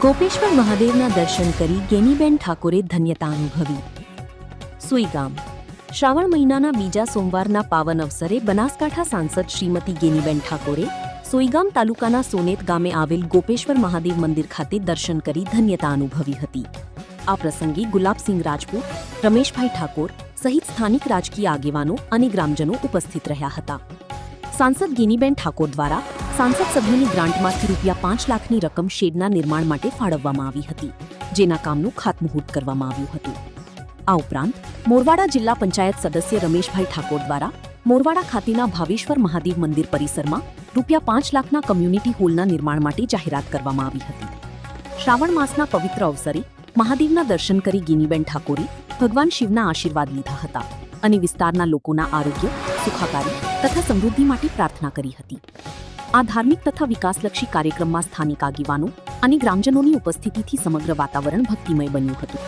ગોપેશ્વર મહાદેવના દર્શન કરી ગેનીબેન ઠાકોરે ધન્યતા અનુભવી. સુઈગામ શ્રાવણ મહિનાના બીજા સોમવારના પાવન અવસરે બનાસકાંઠા સાંસદ શ્રીમતી ગેનીબેન ઠાકોરે સુઈગામ તાલુકાના સોનેત ગામે આવેલ ગોપેશ્વર મહાદેવ મંદિર ખાતે દર્શન કરી ધન્યતા અનુભવી હતી. આ પ્રસંગે ગુલાબસિંહ રાજપૂત, રમેશભાઈ ઠાકોર સહિત સ્થાનિક રાજકીય આગેવાનો અને ગ્રામજનો ઉપસ્થિત રહ્યા હતા. સાંસદ ગેનીબેન ઠાકોર દ્વારા સાંસદ સભ્યોની ગ્રાન્ટમાંથી ₹5 લાખની રકમ શેડના નિર્માણ માટે ફાળવવામાં આવી હતી, જેના કામનું ખાતમુહૂર્ત કરવામાં આવ્યું હતું. આ ઉપરાંત મોરવાડા જિલ્લા પંચાયત સદસ્ય રમેશભાઈ ઠાકોર દ્વારા મોરવાડા ખાતેના ભાવેશ્વર મહાદેવ મંદિર પરિસરમાં ₹5 લાખના કમ્યુનિટી હોલના નિર્માણ માટે જાહેરાત કરવામાં આવી હતી. શ્રાવણ માસના પવિત્ર અવસરે મહાદેવના દર્શન કરી ગેનીબેન ઠાકોરે ભગવાન શિવના આશીર્વાદ લીધા હતા અને વિસ્તારના લોકોના આરોગ્ય, સુખાકારી તથા સમૃદ્ધિ માટે પ્રાર્થના કરી હતી. આ ધાર્મિક તથા વિકાસલક્ષી કાર્યક્રમમાં સ્થાનિક આગેવાનો અને ગ્રામજનોની ઉપસ્થિતિથી સમગ્ર વાતાવરણ ભક્તિમય બન્યું હતું.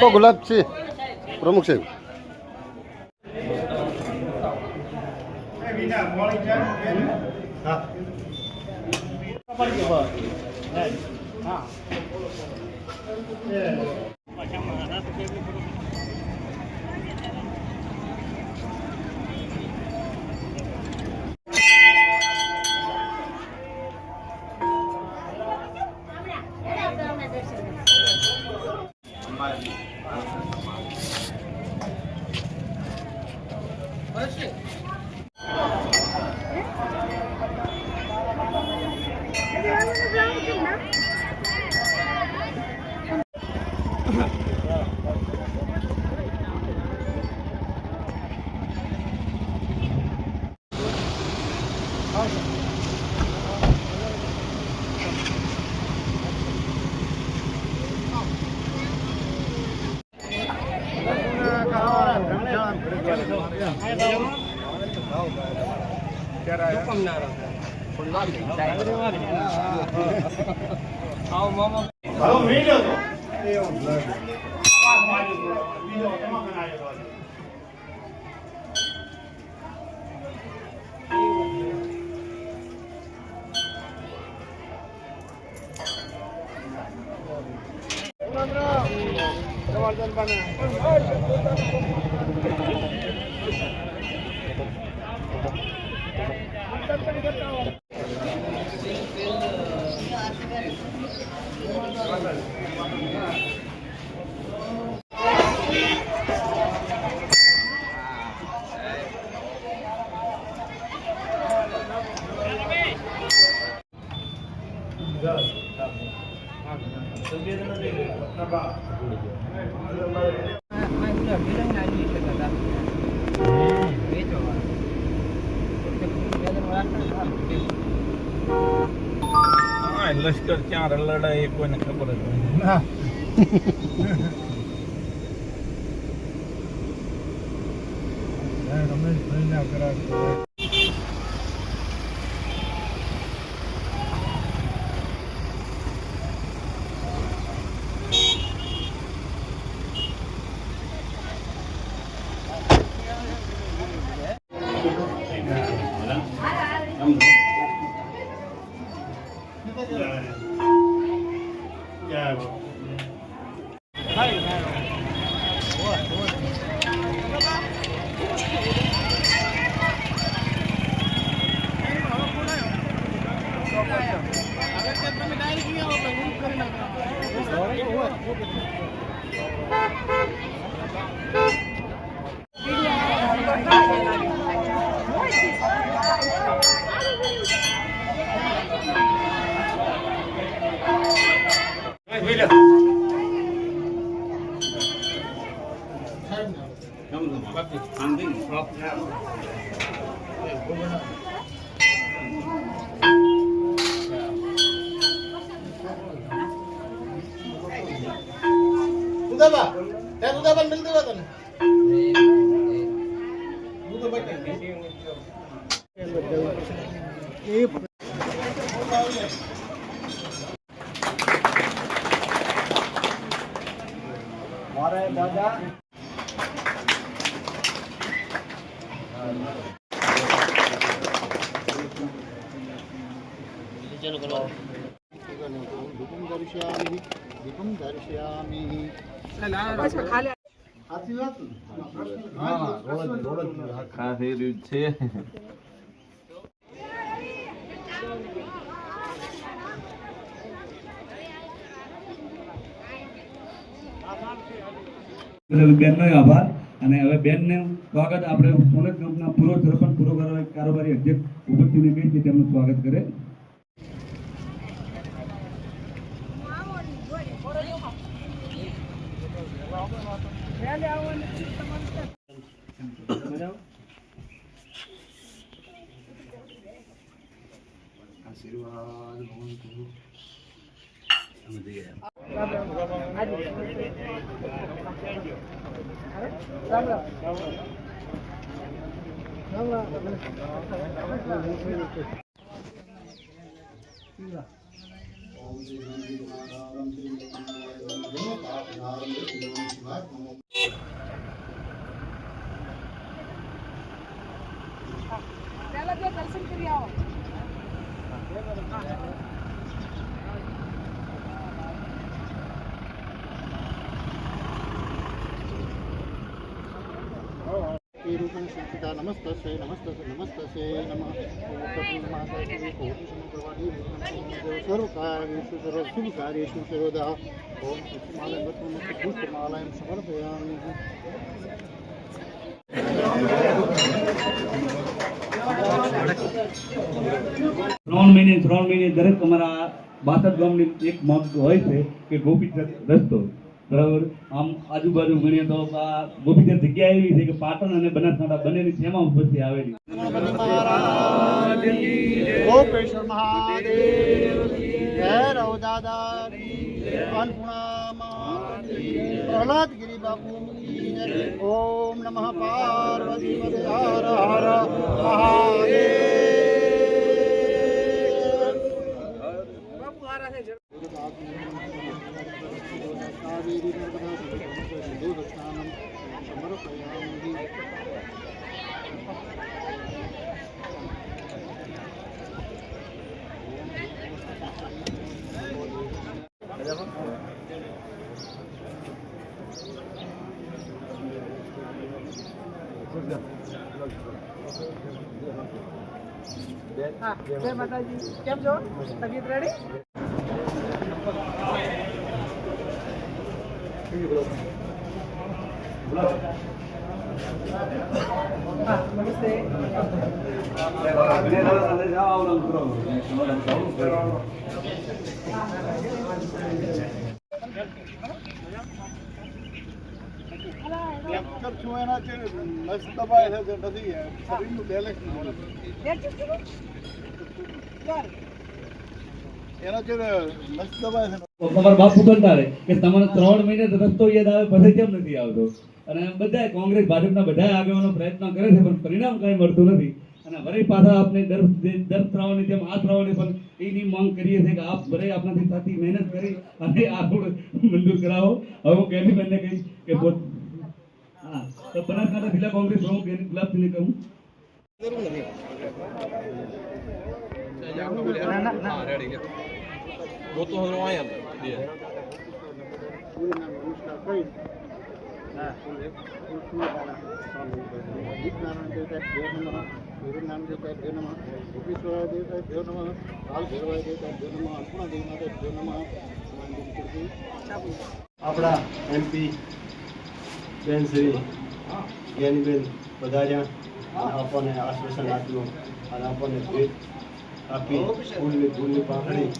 તો ગુલાબ છે પ્રમુખ સાહેબ. લશ્કર ક્યાં લડાય એ કોઈને ખબર જ નહીં. રમેશભાઈ ના કરાર દીપમ દર્શયામિ ખાસ એ રીત છે. બેનનો આભાર. અને હવે બેનને સ્વાગત આપણે સોનત ગ્રુપના પૂર્વ સરપંચ પૂર્વ કારોબારી અધ્યક્ષ ઉપસ્થિતિને કહીએ છીએ તેમનું સ્વાગત કરે. આશીર્વાદ ભવંતુ. દર્શન કરી આવો. रूपं संस्कृता नमस्तस्य नमस्तस्य नमस्तस्य नमः ओम कोटि समप्रवादी सर्वकार्येषु सर्वशुभकार्येषु सर्वदा ओम पुष्पमालां समर्पयामि. 3 મહિને દરેક અમારા 62 ગામની એક માંગ હોય છે કે ગોપીચંદ રસ્તો બરાબર. આમ આજુબાજુ ગણીએ તો આ ગોપીચંદ જગ્યા એવી છે કે પાટણ અને બનાસકાંઠા બંનેની સીમા વચ્ચે આવેલી. ગોપેશ્વર મહાદેવ ભૈરવ દાદા અન્નપૂર્ણા પ્રહલાદગીરી બાપુ ઓમ નમઃ પાર્વતી પદે હર હર મહાદેવ. જય માતાજી. કેમ છો? તબિયત રેડી? નમસ્તે. તમારા બાપુ બનતા રહે કે તમને 3 મહિને રસ્તો યાદ આવે પછી કેમ નથી આવતો. અને બધા કોંગ્રેસ ભાજપના બધા આગેવાનો પ્રયત્ન કરે છે પણ પરિણામ કઈ મળતું નથી. અને વળી પાછા આપણે દર ત્રાવની જેમ આ ત્રાવની પણ એની માંગ કરીએ છીએ કે આપ વળી આપણાથી સાથી મહેનત કરી અને આ રોડ મંજૂર કરાવો. હવે હું કેની બેનને કહીશ કે હા તો બનાસકાંઠા જિલ્લા કોંગ્રેસ પ્રમુખ એની ગુલાબસિંહને કહું. આપણા એમપી બેન શ્રી જ્ઞાનીબેન પધાર્યા અને આપણને આશ્વાસન આપ્યું અને આપણને ભેટ આપી ફૂલની પાંખડી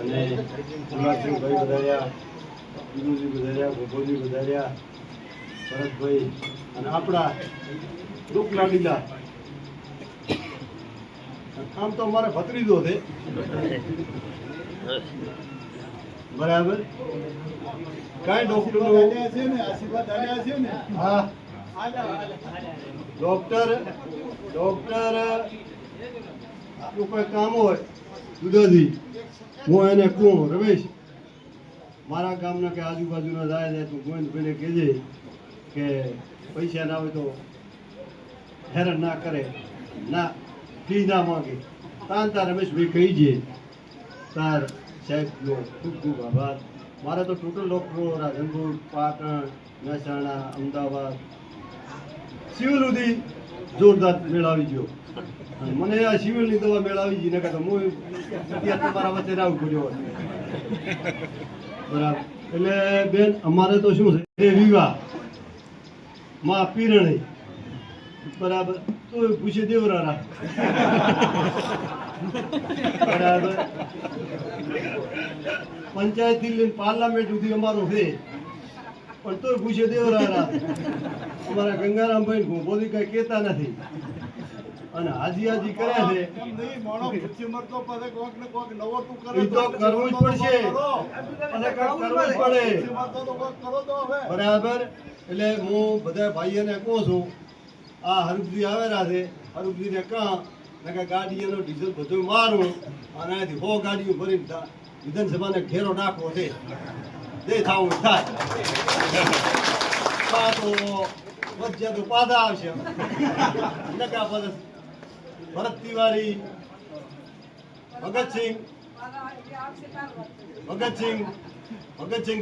અને ગુલાબસિંહભાઈ પધાર્યા, વિનુજી પધાર્યા, ગોગોજી પધાર્યા, ભરતભાઈ અને આપણા દુઃખ લાડીલા આમ તો અમારે ભત્રીજો છે બરાબર કાંઈ ડોક્ટરનો હા ડોક્ટર આપણું કોઈ કામ હોય દુધાજી હું એને કહું રમેશ મારા ગામના કે આજુબાજુના જાય તું ગોવિંદભાઈને કહેજે કે પૈસા ના હોય તો હેરાન ના કરે ના ફી ના માંગે તાર રમેશભાઈ કહીજે તાર સાહેબનો ખૂબ ખૂબ આભાર મારે તો ટોટલ ડૉક્ટરો રાધનપુર પાટણ મહેસાણા અમદાવાદ સિવિલ સુધી જોરદાર મેળાવી ગયો અને મને આ સિવિલની દવા મેળાવી ગઈ ને કે હું અત્યારે તમારા વચ્ચે ના પડ્યો બરાબર એટલે બેન અમારે તો શું છે વિવાહ માં પીરણી બરાબર તો પૂછે દેવરારા બરાબર પંચાયત થી લઈને પાર્લામેન્ટ સુધી અમારું છે પણ તો પૂછે દેવરારા અમારા ગંગારામભાઈ ગોપોદી કઈ કહેતા નથી અને હાજી કર્યા છે એ તો કરવું જ પડશે અને કરવું જ પડે બરાબર એટલે હું બધા ભાઈઓને કહું છું આ હરુભજી આવેલા છે હરુભજીને કાં કે ગાડીઓનો ડીઝલ બધું મારું અને અહીંથી 100 ગાડીઓ ભરીને વિધાનસભાને ઘેરો નાખવો છે જે થાવું થાય તો વચ્ચે તો પાછા આવશે નકા પરસ ભરત તિવારી ભગતસિંહ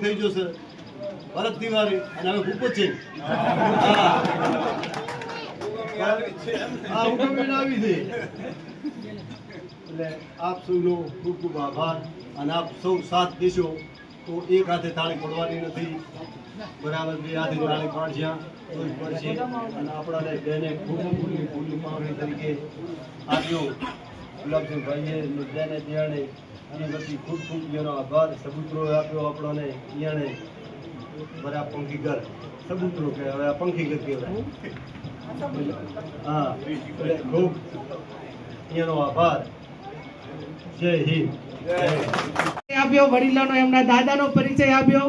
થઈ જશે ભરત તિવારી અને હવે ભૂપતસિંહ હા હુકમની આવી છે એટલે આપ સૌનો ખૂબ ખૂબ આભાર અને આપ સૌ સાથ દેશો તો એક હાથે તાળી પડવાની નથી બરાબર બે હાથે તાળી પાડશે તો જ પડશે અને આપણાને બેને ખૂબ પૂરી પાવણી તરીકે આપ્યો ગુલાબસિંહ ભાઈએ બેને ત્યાં અને પછી ખૂબ ખૂબ એનો આભાર સબૂતરો આપ્યો આપણને એને બરા પંખીઘર સબૂતરો કે હવે આ પંખીઘર કહેવાય હા એટલે ખૂબ એનો આભાર જય હિન્દ આપ્યો વડીલોનો એમના દાદાનો પરિચય આપ્યો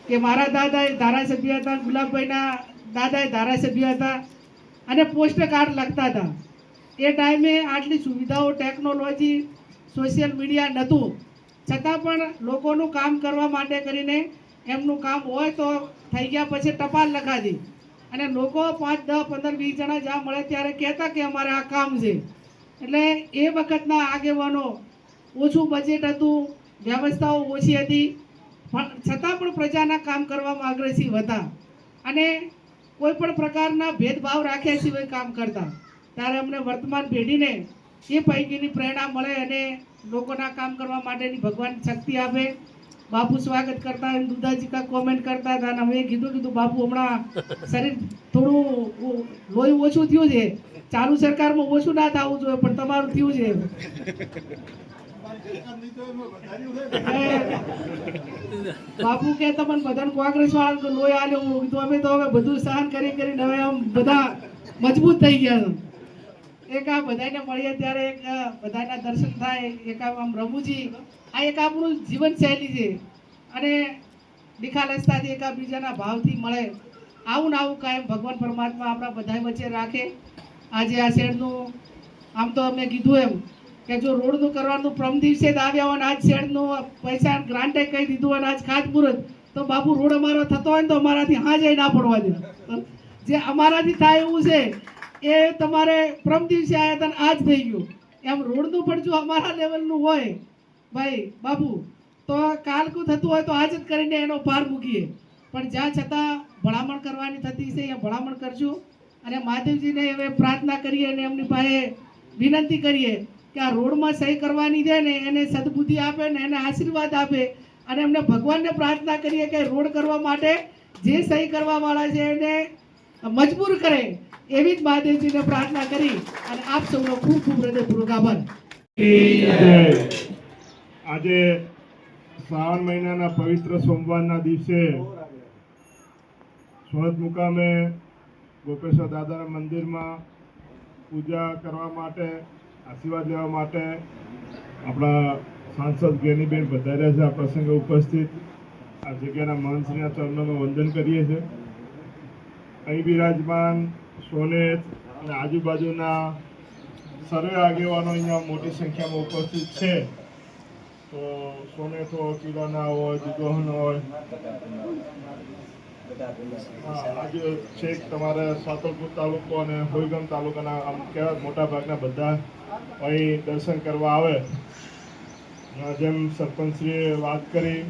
કે મારા દાદા એ ધારાસભ્ય હતા ગુલાબભાઈના દાદા એ ધારાસભ્ય હતા અને પોસ્ટ કાર્ડ લખતા હતા એ ટાઈમે આટલી સુવિધાઓ ટેકનોલોજી સોશિયલ મીડિયા નહોતું છતાં પણ લોકોનું કામ કરવા માટે કરીને એમનું કામ હોય તો થઈ ગયા પછી ટપાલ લખાતી અને લોકો 5, 10, 15, 20 જણા જ્યાં મળે ત્યારે કહેતા કે અમારે આ કામ છે એટલે એ વખતના આગેવાનો ઓછું બજેટ હતું વ્યવસ્થાઓ ઓછી હતી પણ છતાં પણ પ્રજાના કામ કરવામાં અગ્રેસિવ હતા અને કોઈ પણ પ્રકારના ભેદભાવ રાખ્યા સિવાય કામ કરતા ત્યારે અમને વર્તમાન પેઢીને એ પૈકીની પ્રેરણા મળે અને લોકોના કામ કરવા માટેની ભગવાન શક્તિ આપે બાપુ સ્વાગત કરતા દુદાજી કા કોમેન્ટ કરતા હતા અને અમે કીધું બાપુ હમણાં શરીર થોડું લોહી ઓછું થયું છે ચાલુ સરકારમાં ઓછું ના થવું જોઈએ પણ તમારું થયું છે બાપુ કે તમને બધાને કોંગ્રેસ વાળા લોહી આલ્યો હું કીધું અમે તો હવે બધું સહન કરીને હવે આમ બધા મજબૂત થઈ ગયા એક આ બધાને મળીએ ત્યારે એક બધાના દર્શન થાય એક આમ રમૂજી આ એક આપણું જીવનશૈલી છે અને નિખાલસતાથી એકાબીજાના ભાવથી મળે આવું ને આવું કાયમ ભગવાન પરમાત્મા આપણા બધા વચ્ચે રાખે આજે આ શેડનું આમ તો અમે કીધું એમ કે જો રોડનું કરવાનું પ્રમ દિવસે જ આવ્યા હોય ને આજ શેડનું પૈસા ગ્રાન્ટે કહી દીધું હોય ને આજ ખાતમુહૂર્ત તો બાપુ રોડ અમારો થતો હોય ને તો અમારાથી હા જઈ ના પડવા દે જે અમારાથી થાય એવું છે એ તમારે પ્રમ દિવસે આવ્યા હતા આજ થઈ ગયું એમ રોડનું પણ જો અમારા લેવલનું હોય ભાઈ બાપુ તો કાલકું થતું હોય તો આજ જ કરીને એનો પાર મૂકીએ પણ જ્યાં છતાં ભલામણ કરવાની થતી છે એ ભલામણ કરશું અને મહાદેવજીને હવે પ્રાર્થના કરીએ અને એમની પાસે વિનંતી કરીએ કે આ રોડમાં સહી કરવાની છે ને એને સદબુદ્ધિ આપે ને એને આશીર્વાદ આપે અને એમને ભગવાનને પ્રાર્થના કરીએ કે રોડ કરવા માટે જે સહી કરવાવાળા છે એને મજબૂર કરે એવી જ મહાદેવજીને પ્રાર્થના કરી અને આપ સૌનો ખૂબ ખૂબ હૃદયપૂર્વક આભાર આજે શ્રાવણ મહિનાના પવિત્ર સોમવારના દિવસે સુરત મુકામે ગોપેશ્વર દાદાના મંદિરમાં પૂજા કરવા માટે, આશીર્વાદ લેવા માટે આપણા સાંસદ ગેનીબેન પધાર્યા છે. આ પ્રસંગે ઉપસ્થિત આ જગ્યાના મહંતશ્રીના ચરણોમાં વંદન કરીએ છીએ. અહીં બિરાજમાન સોનેત અને આજુબાજુના સર્વે આગેવાનો અહીંયા મોટી સંખ્યામાં ઉપસ્થિત છે. તો સોનેત હોય, કિલોના હોય, દુધોહન હોય, આજે છેક તમારે સાતલપુર તાલુકો અને હોયગામ તાલુકાના આમ કહેવાય મોટા ભાગના બધા અહીં દર્શન કરવા આવે. જેમ સરપંચશ્રીએ વાત કરી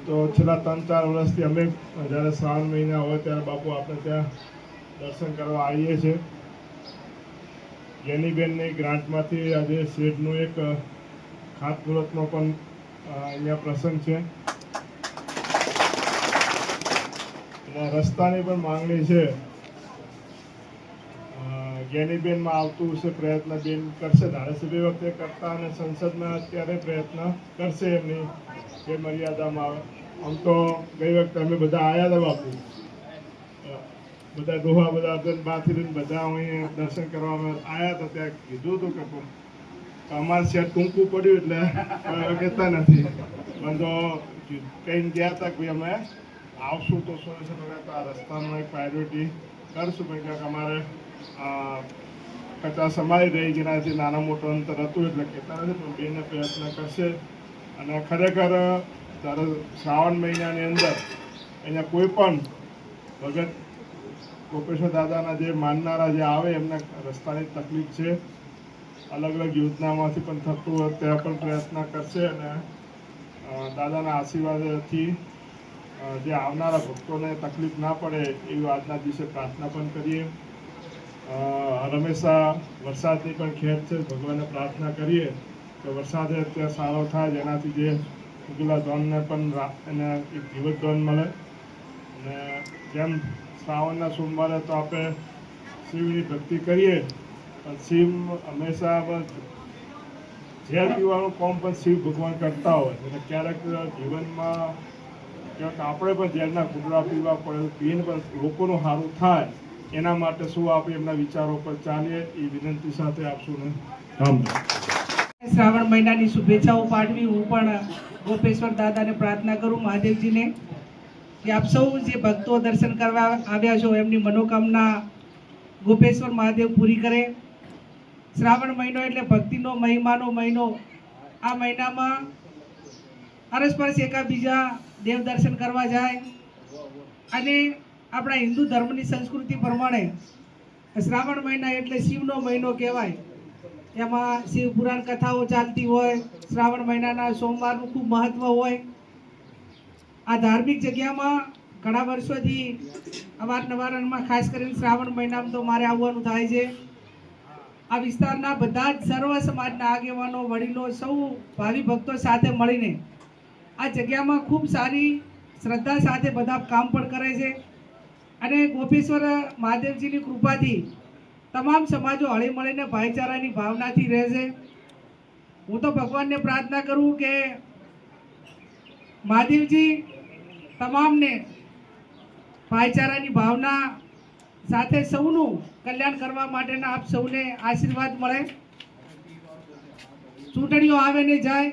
તો છેલ્લા 3-4 વર્ષથી અમે જ્યારે શ્રાવણ મહિના હોય ત્યારે બાપુ આપણે ત્યાં દર્શન કરવા આવીએ છીએ. ગેનીબેનની ગ્રાન્ટમાંથી આજે શેડનું એક ખાતમુહૂર્તનો પણ અહીંયા પ્રસંગ છે. અને રસ્તાની પણ માંગણી છે. ગેનીબેનમાં આવતું છે પ્રયત્ન બેન કરશે, ધારાસભ્ય વખતે કરતા અને સંસદમાં અત્યારે પ્રયત્ન કરશે એમની જે મર્યાદામાં આવે. આમ તો ગઈ વખતે અમે બધા આવ્યા હતા બાપુ, બધા ડોહા બધા બાથી લઈને બધા અહીં દર્શન કરવા આવ્યા હતા. ત્યાં કીધું હતું કે અમારે શેર ટૂંકું પડ્યું એટલે કહેતા નથી, પણ તો કહીને ગયા હતા કે અમે આવશું તો શું છે આ રસ્તાનો એક પ્રાયોરિટી કરશું. પણ ક્યાંક અમારે કચાસ અમારી રહી ગયાથી નાના મોટું અંતર હતું એટલે કહેતા નથી, પણ બેને પ્રયત્ન કરશે. અને ખરેખર ત્યારે શ્રાવણ મહિનાની અંદર અહીંયા કોઈ પણ ભગત ગોપેશ્વર દાદાના જે માનનારા જે આવે એમને રસ્તાની તકલીફ છે. અલગ અલગ યોજનામાંથી પણ થતું હોય ત્યાં પણ પ્રયત્ન કરશે. અને દાદાના આશીર્વાદથી જે આવનારા ભક્તોને તકલીફ ના પડે એવી આજના દિવસે પ્રાર્થના પણ કરીએ. હંમેશા વરસાદની પણ ખેર છે, ભગવાનને પ્રાર્થના કરીએ કે વરસાદ અત્યારે સારો થાય જેનાથી જે ઉગલા ધોનને પણ એને એક જીવત ધોન મળે. અને જેમ શ્રાવણના સોમવારે તો આપણે શિવની ભક્તિ કરીએ, પણ શિવ હંમેશા ઝેર પીવાનું કામ પણ શિવ ભગવાન કરતા હોય. એટલે ક્યારેક જીવનમાં ક્યાંક આપણે પણ ઝેરના ઘૂંટડા પીવા પડે, પીને પણ લોકોનું સારું થાય એના માટે શું આપણે એમના વિચારો પર ચાલીએ એ વિનંતી સાથે આપશું. શ્રાવણ મહિનાની શુભેચ્છાઓ પાઠવી હું પણ ગોપેશ્વર દાદાને પ્રાર્થના કરું મહાદેવજીને કે આપ સૌ જે ભક્તો દર્શન કરવા આવ્યા છો એમની મનોકામના ગોપેશ્વર મહાદેવ પૂરી કરે. શ્રાવણ મહિનો એટલે ભક્તિનો મહિમાનો મહિનો. આ મહિનામાં અરસપરસ એકાબીજા દેવ દર્શન કરવા જાય. અને આપણા હિન્દુ ધર્મની સંસ્કૃતિ પ્રમાણે શ્રાવણ મહિના એટલે શિવનો મહિનો કહેવાય. એમાં શિવ પુરાણ કથાઓ ચાલતી હોય. શ્રાવણ મહિનાના સોમવારનું ખૂબ મહત્વ હોય. આ ધાર્મિક જગ્યામાં ઘણા વર્ષોથી અવારનવારમાં ખાસ કરીને શ્રાવણ મહિનામાં તો મારે આવવાનું થાય છે. આ વિસ્તારના બધા જ સર્વ સમાજના આગેવાનો, વડીલો, સૌ ભાવિ ભક્તો સાથે મળીને આ જગ્યામાં ખૂબ સારી શ્રદ્ધા સાથે બધા કામ પણ કરે છે. અને ગોપેશ્વર મહાદેવજીની કૃપાથી તમામ સમાજો હળી મળીને ભાઈચારાની ભાવનાથી રહે છે. હું તો ભગવાનને પ્રાર્થના કરું કે મહાદેવજી તમામને ભાઈચારાની ભાવના સાથે સૌનું કલ્યાણ કરવા માટેના આપ સૌને આશીર્વાદ મળે. ચૂંટણીઓ આવે ને જાય,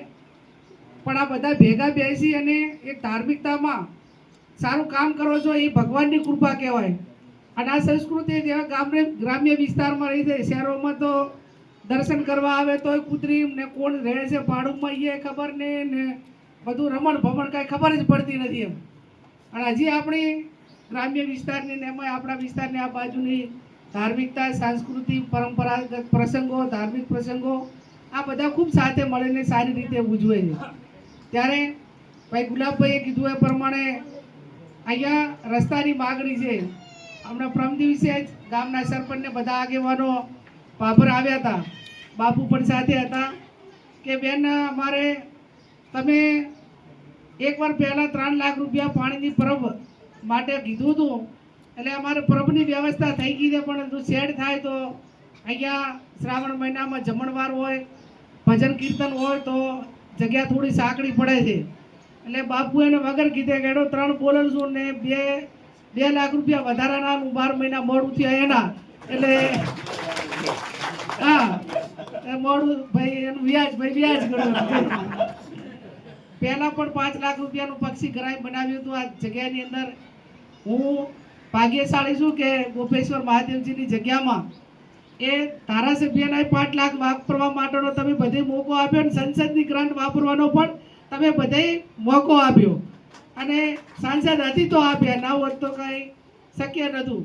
પણ આ બધા ભેગા બેસી અને એક ધાર્મિકતામાં સારું કામ કરો છો એ ભગવાનની કૃપા કહેવાય. અને આ સંસ્કૃતિ જેવા ગ્રામ્ય વિસ્તારમાં રહી છે. શહેરોમાં તો દર્શન કરવા આવે તો કૂતરી ને કોણ રહે છે ભાડુંમાં એ ખબર ને બધું રમણ ભમણ કાંઈ ખબર જ પડતી નથી એમ. અને હજી આપણી ગ્રામ્ય વિસ્તારની ને એમાં આપણા વિસ્તારની આ બાજુની ધાર્મિકતા, સાંસ્કૃતિક પરંપરાગત પ્રસંગો, ધાર્મિક પ્રસંગો આ બધા ખૂબ સાથે મળીને સારી રીતે ઉજવે છે. ત્યારે ભાઈ ગુલાબભાઈએ કીધું એ પ્રમાણે અહીંયા રસ્તાની માગણી છે. હમણાં પ્રમ દિવસે જ ગામના સરપંચને બધા આગેવાનો ભાભર આવ્યા હતા, બાપુ પણ સાથે હતા કે બેન અમારે તમે એકવાર પહેલાં 3 લાખ રૂપિયા પાણીની પરબ માટે કીધું હતું, એટલે અમારે પરબની વ્યવસ્થા થઈ ગઈ છે. પણ જો શેડ થાય તો અહીંયા શ્રાવણ મહિનામાં જમણવાર હોય, ભજન કીર્તન હોય તો જગ્યા થોડી સાંકડી પડે છે. એટલે બાપુ એને વગર કીધે કે 3 બોલર છું ને 2 2 લાખ રૂપિયા વધારાના 12 મહિના મોડું થયા એના, એટલે હા એ મોડું ભાઈ એનું વ્યાજ ગણવાનું. પહેલા પણ 5 લાખ રૂપિયાનું પક્ષી ઘરાઈ બનાવ્યું હતું. આ જગ્યાની અંદર હું ભાગ્યશાળી છું કે ગોપેશ્વર મહાદેવજીની જગ્યામાં એ ધારાસભ્યના 5 લાખ વાપરવા માટેનો તમે બધે મોકો આપ્યો અને સંસદની ગ્રાન્ટ વાપરવાનો પણ તમે બધે મોકો આપ્યો અને સાંસદ હતી તો આપ્યા, ના હોત તો કંઈ શક્ય નહોતું.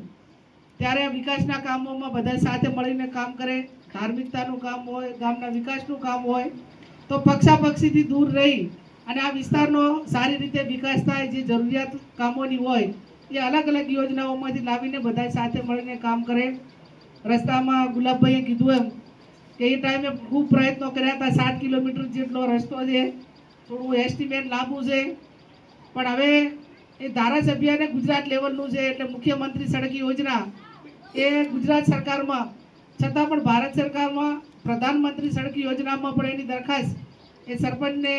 ત્યારે વિકાસના કામોમાં બધા સાથે મળીને કામ કરે, ધાર્મિકતાનું કામ હોય, ગામના વિકાસનું કામ હોય તો પક્ષાપક્ષીથી દૂર રહી અને આ વિસ્તારનો સારી રીતે વિકાસ થાય. જે જરૂરિયાત કામોની હોય એ અલગ અલગ યોજનાઓમાંથી લાવીને બધા સાથે મળીને કામ કરે. રસ્તામાં ગુલાબભાઈએ કીધું એમ કે એ ટાઈમે ખૂબ પ્રયત્નો કર્યા હતા. 7 કિલોમીટર જેટલો રસ્તો છે, થોડું એસ્ટિમેટ લાંબુ છે, પણ હવે એ ધારાસભ્યને ગુજરાત લેવલનું છે એટલે મુખ્યમંત્રી સડક યોજના એ ગુજરાત સરકારમાં છતાં પણ ભારત સરકારમાં પ્રધાનમંત્રી સડક યોજનામાં પણ એની દરખાસ્ત એ સરપંચને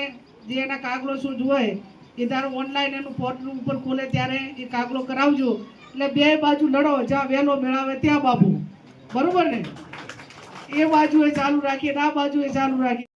જે એના કાગળો શું જોઈએ એ તારું ઓનલાઈન એનું પોર્ટલ ઉપર ખોલે ત્યારે એ કાગળો કરાવજો, એટલે 2 બાજુ લડો, જ્યાં વહેલો મેળાવે ત્યાં બાપુ, બરોબર ને? એ બાજુ એ ચાલુ રાખીએ, આ બાજુ એ ચાલુ રાખીએ.